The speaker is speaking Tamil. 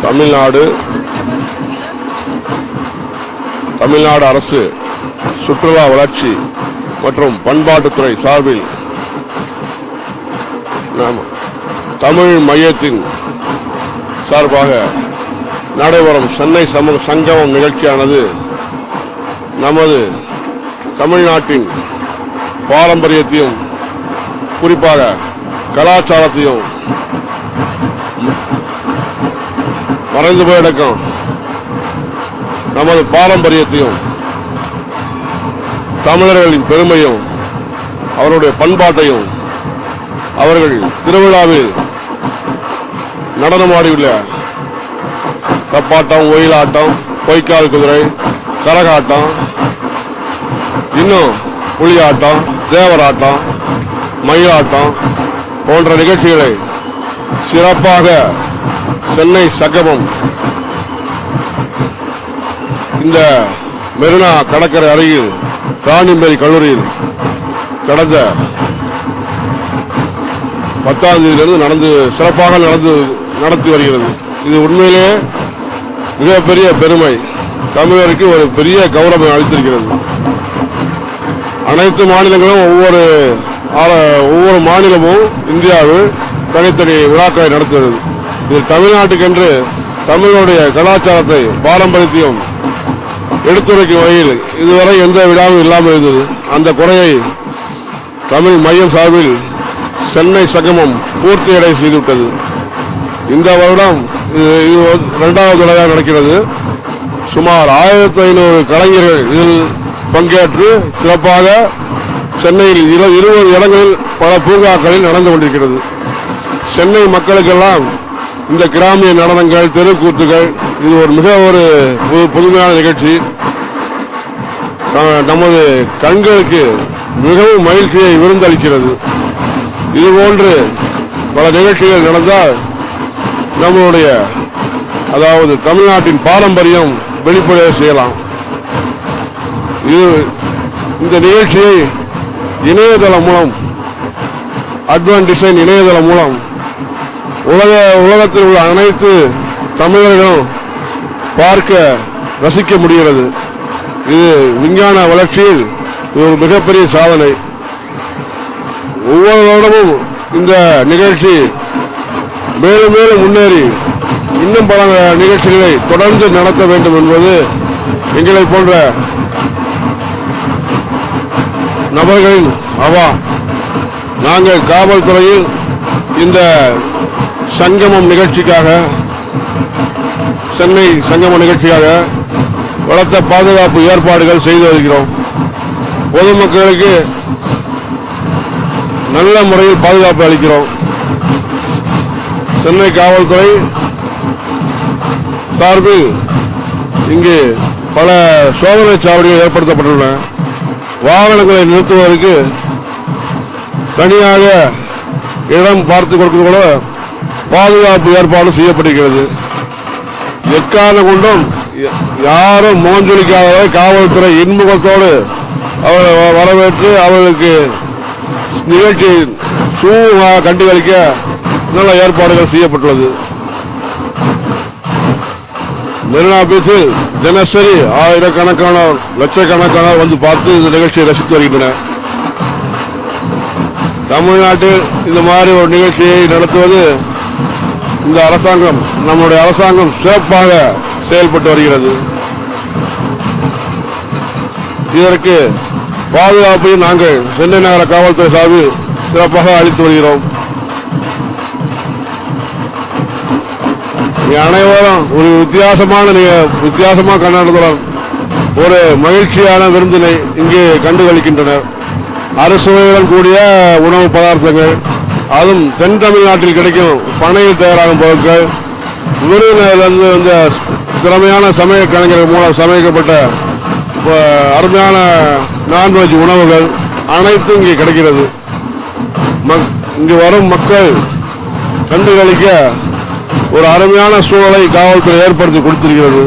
தமிழ்நாடு அரசு சுற்றுலா வளர்ச்சி மற்றும் பண்பாட்டுத்துறை சார்பில் தமிழ் மையத்தின் சார்பாக நடைபெறும் சென்னை சங்கமம் நிகழ்ச்சியானது நமது தமிழ்நாட்டின் பாரம்பரியத்தையும் குறிப்பாக கலாச்சாரத்தையும் மறைந்து போயிருக்கும் நமது பாரம்பரியத்தையும் தமிழர்களின் பெருமையும் அவருடைய பண்பாட்டையும் அவர்கள் திருவிழாவில் நடனமாடியுள்ள தப்பாட்டம், ஒயிலாட்டம், பொய்க்கால் குதிரை, கரகாட்டம், இன்னும் புலியாட்டம், தேவராட்டம், மயிலாட்டம் போன்ற நிகழ்ச்சிகளை சிறப்பாக சென்னை சங்கமம் இந்த மெரினா கடற்கரை அருகில் ராணிமேரி கல்லூரியில் கடந்த 10ஆம் தேதியிலிருந்து சிறப்பாக நடத்தி வருகிறது. இது உண்மையிலேயே மிகப்பெரிய பெருமை, தமிழருக்கு ஒரு பெரிய கௌரவம் அளித்திருக்கிறது. அனைத்து மாநிலங்களும் ஒவ்வொரு மாநிலமும் இந்தியாவில் தனித்தனி விழாக்களை நடத்துகிறது. இது தமிழ்நாட்டுக்கென்று தமிழுடைய கலாச்சாரத்தை பாரம்பரியத்தையும் எடுத்துரைக்கும் வகையில் இதுவரை எந்த விழாவும் இல்லாமல் இருந்தது. அந்த குறையை தமிழ் மையம் சார்பில் சென்னை சங்கமம் பூர்த்தியடை செய்துவிட்டது. இந்த வருடம் இது 2வது தடவையாக நடக்கிறது. சுமார் 1500 கலைஞர்கள் இதில் பங்கேற்று சிறப்பாக சென்னையில் 20 இடங்களில் பல பூங்காக்களில் நடந்து கொண்டிருக்கிறது. சென்னை மக்களுக்கெல்லாம் இந்த கிராமிய நடனங்கள், தெருக்கூத்துகள் இது ஒரு புதுமையான நிகழ்ச்சி. நமது கண்களுக்கு மிகவும் மகிழ்ச்சியை விருந்தளிக்கிறது. இதுபோன்று பல நிகழ்ச்சிகள் நடந்தால் நம்மளுடைய அதாவது தமிழ்நாட்டின் பாரம்பரியம் வெளிப்படைய செய்யலாம். இந்த நிகழ்ச்சியை இணையதளம் மூலம் அட்வான்ஸ் டிசைன் இணையதளம் மூலம் உலகத்தில் உள்ள அனைத்து தமிழர்களும் பார்க்க ரசிக்க முடிகிறது. இது விஞ்ஞான வளர்ச்சியில் ஒரு மிகப்பெரிய சாதனை. ஒவ்வொரு வருடமும் இந்த நிகழ்ச்சி மேலும் மேலும் முன்னேறி இன்னும் பல நிகழ்ச்சிகளை தொடர்ந்து நடத்த வேண்டும் என்பது எங்களை போன்ற நபர்களின் அவா. நாங்கள் காவல்துறையில் இந்த சங்கமம் நிகழ்ச்சிக்காக, சென்னை சங்கம நிகழ்ச்சிக்காக பலத்த பாதுகாப்பு ஏற்பாடுகள் செய்து வருகிறோம். பொதுமக்களுக்கு நல்ல முறையில் பாதுகாப்பு அளிக்கிறோம். சென்னை காவல்துறை சார்பில் இங்கு பல சோதனை சாவடிகள் ஏற்படுத்தப்பட்டுள்ளன. வாகனங்களை நிறுத்துவதற்கு தனியாக இடம் பார்த்து கொடுக்க பாதுகாப்பு ஏற்பாடு செய்யப்படுகிறது. எக்காரணம் கொண்டும் யாரும் மோஞ்சொலிக்காதவரை காவல்துறை இன்முகத்தோடு அவர்களை வரவேற்று அவர்களுக்கு நிகழ்ச்சி சூழலாக கண்டுகளிக்க நல்ல ஏற்பாடுகள் செய்யப்பட்டுள்ளது. மெரினா பீச்சில் தினசரி ஆயிரக்கணக்கானோர், லட்சக்கணக்கானோர் வந்து பார்த்து இந்த நிகழ்ச்சியை ரசித்து வருகின்றனர். தமிழ்நாட்டில் இந்த மாதிரி ஒரு நிகழ்ச்சியை நடத்துவது இந்த அரசாங்கம், நம்முடைய அரசாங்கம் சிறப்பாக செயல்பட்டு வருகிறது. இதற்கு பாதுகாப்பை நாங்கள் சென்னை நகர காவல்துறை சார்பில் சிறப்பாக அளித்து வருகிறோம். அனைவரும் ஒரு வித்தியாசமான கண்ணோட்டத்துடன் ஒரு மகிழ்ச்சியான விருந்தினை இங்கே கண்டுகளிக்கின்றனர். அறுசுவையுடன் கூடிய உணவு பதார்த்தங்கள், அதுவும் தென் தமிழ்நாட்டில் கிடைக்கும் பனையில் தயாராகும் பொருட்கள், விருந்தினரிலிருந்து இந்த திறமையான சமய கலைஞர்கள் மூலம் சமைக்கப்பட்ட அருமையான நான்வெஜ் உணவுகள் அனைத்தும் இங்கே கிடைக்கிறது. இங்கு வரும் மக்கள் கண்டுகளிக்க ஒரு அருமையான சூழலை காவல்துறை ஏற்படுத்தி கொடுத்திருக்கிறது.